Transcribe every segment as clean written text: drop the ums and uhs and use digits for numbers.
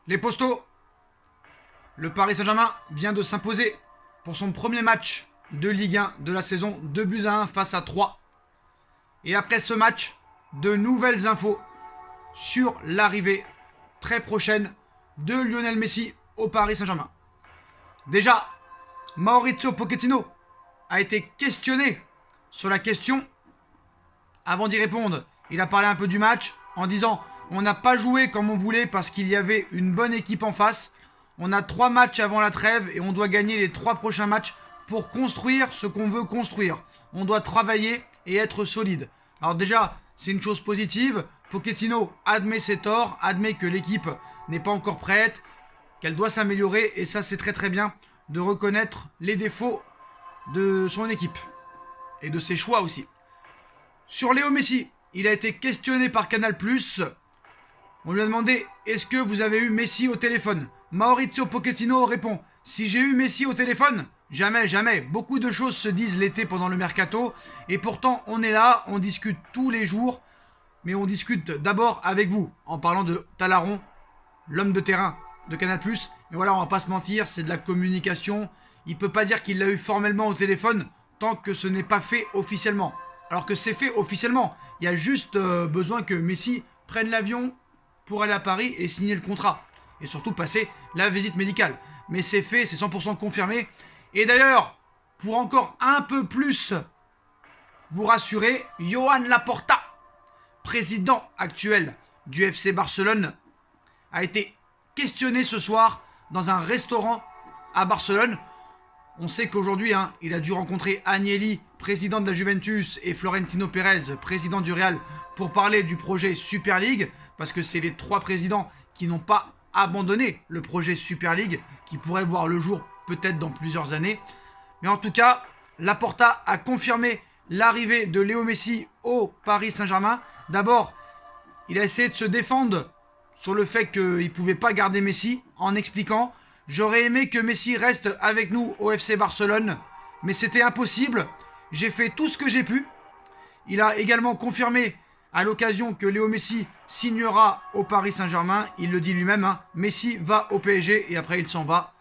Les Postos, le Paris Saint-Germain vient de s'imposer pour son premier match de Ligue 1 de la saison, 2 buts à 1 face à 3. Et après ce match, de nouvelles infos sur l'arrivée très prochaine de Lionel Messi au Paris Saint-Germain. Déjà, Mauricio Pochettino a été questionné sur la question. Avant d'y répondre, il a parlé un peu du match en disant: on n'a pas joué comme on voulait parce qu'il y avait une bonne équipe en face. On a 3 matchs avant la trêve et on doit gagner les 3 prochains matchs pour construire ce qu'on veut construire. On doit travailler et être solide. Alors déjà, c'est une chose positive. Pochettino admet ses torts, admet que l'équipe n'est pas encore prête, qu'elle doit s'améliorer, et ça c'est très très bien de reconnaître les défauts de son équipe et de ses choix aussi. Sur Léo Messi, il a été questionné par Canal+. On lui a demandé: est-ce que vous avez eu Messi au téléphone? Mauricio Pochettino répond: si j'ai eu Messi au téléphone? Jamais, jamais. Beaucoup de choses se disent l'été pendant le mercato, et pourtant on est là, on discute tous les jours, mais on discute d'abord avec vous, en parlant de Talaron, l'homme de terrain de Canal+. Mais voilà, on va pas se mentir, c'est de la communication. Il peut pas dire qu'il l'a eu formellement au téléphone tant que ce n'est pas fait officiellement. Alors que c'est fait officiellement. Il y a juste besoin que Messi prenne l'avion pour aller à Paris et signer le contrat. Et surtout passer la visite médicale. Mais c'est fait, c'est 100% confirmé. Et d'ailleurs, pour encore un peu plus vous rassurer, Joan Laporta, président actuel du FC Barcelone, a été questionné ce soir dans un restaurant à Barcelone. On sait qu'aujourd'hui, il a dû rencontrer Agnelli, président de la Juventus, et Florentino Pérez, président du Real, pour parler du projet Super League, parce que c'est les 3 présidents qui n'ont pas abandonné le projet Super League, qui pourrait voir le jour peut-être dans plusieurs années. Mais en tout cas, Laporta a confirmé l'arrivée de Léo Messi au Paris Saint-Germain. D'abord, il a essayé de se défendre sur le fait qu'il ne pouvait pas garder Messi, en expliquant: j'aurais aimé que Messi reste avec nous au FC Barcelone, mais c'était impossible. J'ai fait tout ce que j'ai pu. Il a également confirmé à l'occasion que Léo Messi signera au Paris Saint-Germain. Il le dit lui-même, Messi va au PSG et après il s'en va.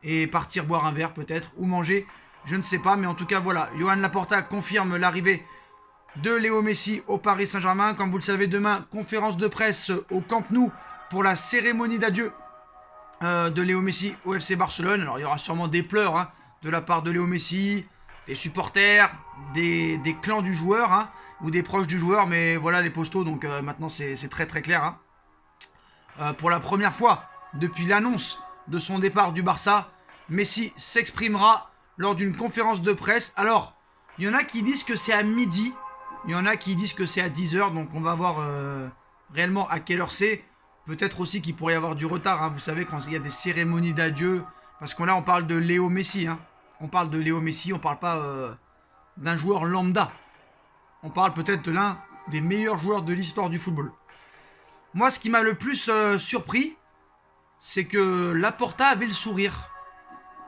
Et partir boire un verre peut-être, ou manger, je ne sais pas. Mais en tout cas voilà, Joan Laporta confirme l'arrivée de Léo Messi au Paris Saint-Germain. Comme vous le savez, demain, conférence de presse au Camp Nou pour la cérémonie d'adieu de Léo Messi au FC Barcelone. Alors il y aura sûrement des pleurs de la part de Léo Messi, des supporters, des clans du joueur, ou des proches du joueur. Mais voilà les postos, donc maintenant c'est très très clair. Pour la première fois depuis l'annonce de son départ du Barça, Messi s'exprimera lors d'une conférence de presse. Alors, il y en a qui disent que c'est à midi, il y en a qui disent que c'est à 10h, donc on va voir réellement à quelle heure c'est. Peut-être aussi qu'il pourrait y avoir du retard, vous savez, quand il y a des cérémonies d'adieu, parce que là on parle de Léo Messi, on parle de Léo Messi, on parle pas d'un joueur lambda. On parle peut-être de l'un des meilleurs joueurs de l'histoire du football. Moi, ce qui m'a le plus surpris, c'est que Laporta avait le sourire.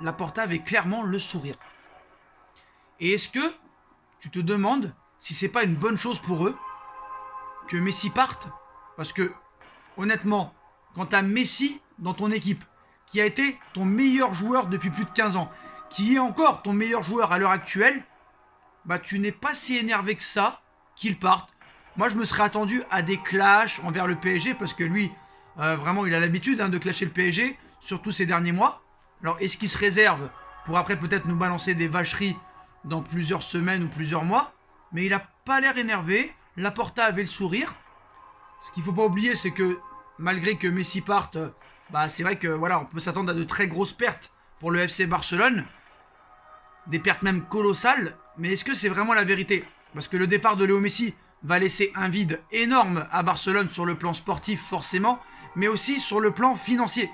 Laporta avait clairement le sourire. Et est-ce que tu te demandes si c'est pas une bonne chose pour eux que Messi parte? Parce que, honnêtement, quand t'as Messi dans ton équipe, qui a été ton meilleur joueur depuis plus de 15 ans, qui est encore ton meilleur joueur à l'heure actuelle, bah tu n'es pas si énervé que ça qu'il parte. Moi, je me serais attendu à des clashs envers le PSG, parce que lui, vraiment, il a l'habitude de clasher le PSG, surtout ces derniers mois. Alors, est-ce qu'il se réserve pour après peut-être nous balancer des vacheries dans plusieurs semaines ou plusieurs mois? Mais il a pas l'air énervé. Laporta avait le sourire. Ce qu'il faut pas oublier, c'est que malgré que Messi parte, c'est vrai que voilà, on peut s'attendre à de très grosses pertes pour le FC Barcelone, des pertes même colossales. Mais est-ce que c'est vraiment la vérité? Parce que le départ de Léo Messi va laisser un vide énorme à Barcelone sur le plan sportif forcément, mais aussi sur le plan financier.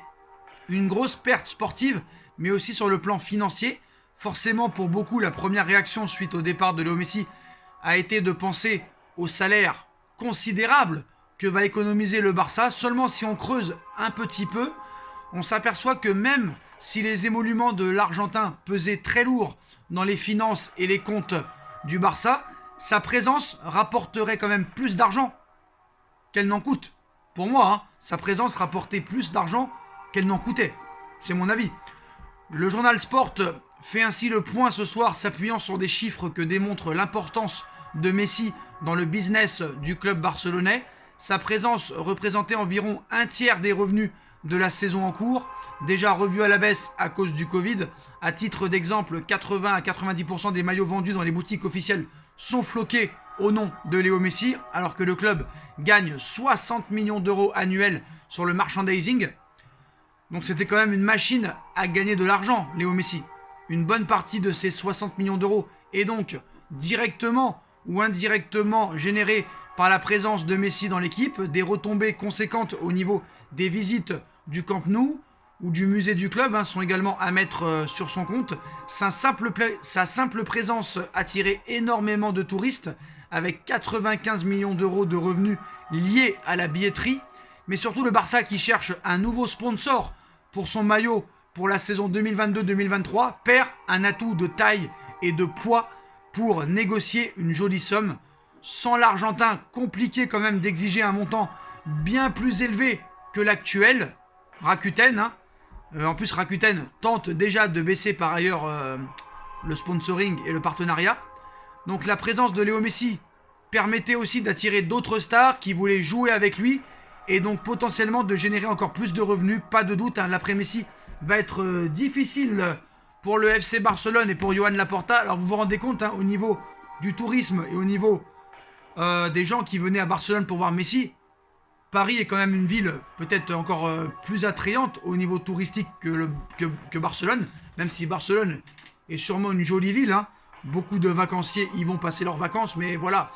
Une grosse perte sportive, mais aussi sur le plan financier. Forcément, pour beaucoup, la première réaction suite au départ de Léo Messi a été de penser au salaire considérable que va économiser le Barça. Seulement, si on creuse un petit peu, on s'aperçoit que même si les émoluments de l'Argentin pesaient très lourd dans les finances et les comptes du Barça, sa présence rapporterait quand même plus d'argent qu'elle n'en coûte. Pour moi, sa présence rapportait plus d'argent qu'elle n'en coûtait. C'est mon avis. Le journal Sport fait ainsi le point ce soir, s'appuyant sur des chiffres que démontrent l'importance de Messi dans le business du club barcelonais. Sa présence représentait environ un tiers des revenus de la saison en cours, déjà revu à la baisse à cause du Covid. À titre d'exemple, 80 à 90% des maillots vendus dans les boutiques officielles sont floqués au nom de Léo Messi, alors que le club gagne 60 millions d'euros annuels sur le merchandising. Donc c'était quand même une machine à gagner de l'argent, Léo Messi. Une bonne partie de ces 60 millions d'euros est donc directement ou indirectement générée par la présence de Messi dans l'équipe, des retombées conséquentes au niveau des visites du Camp Nou ou du musée du club sont également à mettre sur son compte. Sa simple présence attirait énormément de touristes, avec 95 millions d'euros de revenus liés à la billetterie, mais surtout le Barça qui cherche un nouveau sponsor pour son maillot pour la saison 2022-2023 perd un atout de taille et de poids pour négocier une jolie somme. Sans l'Argentin, compliqué quand même d'exiger un montant bien plus élevé que l'actuel. Rakuten, en plus Rakuten tente déjà de baisser par ailleurs le sponsoring et le partenariat. Donc la présence de Léo Messi permettait aussi d'attirer d'autres stars qui voulaient jouer avec lui et donc potentiellement de générer encore plus de revenus. Pas de doute, l'après-Messi va être difficile pour le FC Barcelone et pour Joan Laporta. Alors vous vous rendez compte, au niveau du tourisme et au niveau des gens qui venaient à Barcelone pour voir Messi, Paris est quand même une ville peut-être encore plus attrayante au niveau touristique que Barcelone, même si Barcelone est sûrement une jolie ville. Beaucoup de vacanciers y vont passer leurs vacances, mais voilà.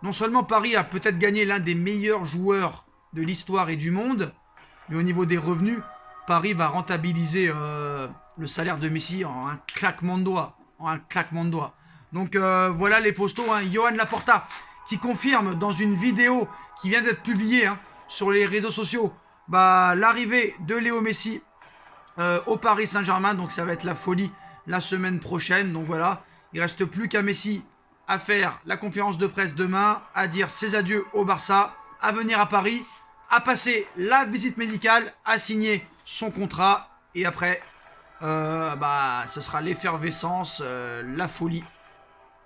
Non seulement Paris a peut-être gagné l'un des meilleurs joueurs de l'histoire et du monde, mais au niveau des revenus, Paris va rentabiliser le salaire de Messi en un claquement de doigts. Donc voilà les postos. Joan Laporta qui confirme dans une vidéo qui vient d'être publiée sur les réseaux sociaux l'arrivée de Léo Messi au Paris Saint-Germain. Donc ça va être la folie la semaine prochaine. Donc voilà, il ne reste plus qu'à Messi à faire la conférence de presse demain, à dire ses adieux au Barça, à venir à Paris, à passer la visite médicale, à signer son contrat. Et après, ce sera l'effervescence, la folie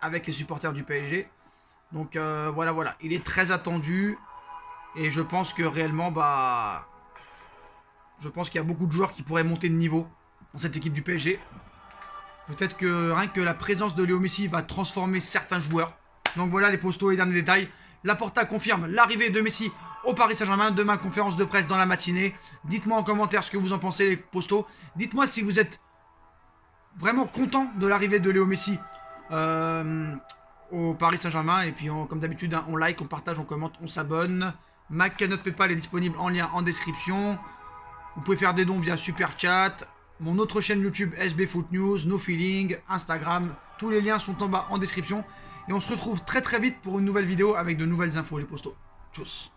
avec les supporters du PSG. Donc voilà, il est très attendu. Et je pense que réellement, je pense qu'il y a beaucoup de joueurs qui pourraient monter de niveau dans cette équipe du PSG. Peut-être que rien que la présence de Léo Messi va transformer certains joueurs. Donc voilà les postos et les derniers détails. Laporta confirme l'arrivée de Messi au Paris Saint-Germain. Demain, conférence de presse dans la matinée. Dites-moi en commentaire ce que vous en pensez, les postos. Dites-moi si vous êtes vraiment content de l'arrivée de Léo Messi au Paris Saint-Germain. Et puis, comme d'habitude, on like, on partage, on commente, on s'abonne. Ma cagnotte PayPal est disponible en lien en description. Vous pouvez faire des dons via Super Chat. Mon autre chaîne YouTube SB Foot News, No Feeling, Instagram. Tous les liens sont en bas en description. Et on se retrouve très très vite pour une nouvelle vidéo avec de nouvelles infos, les postos. Tchuss.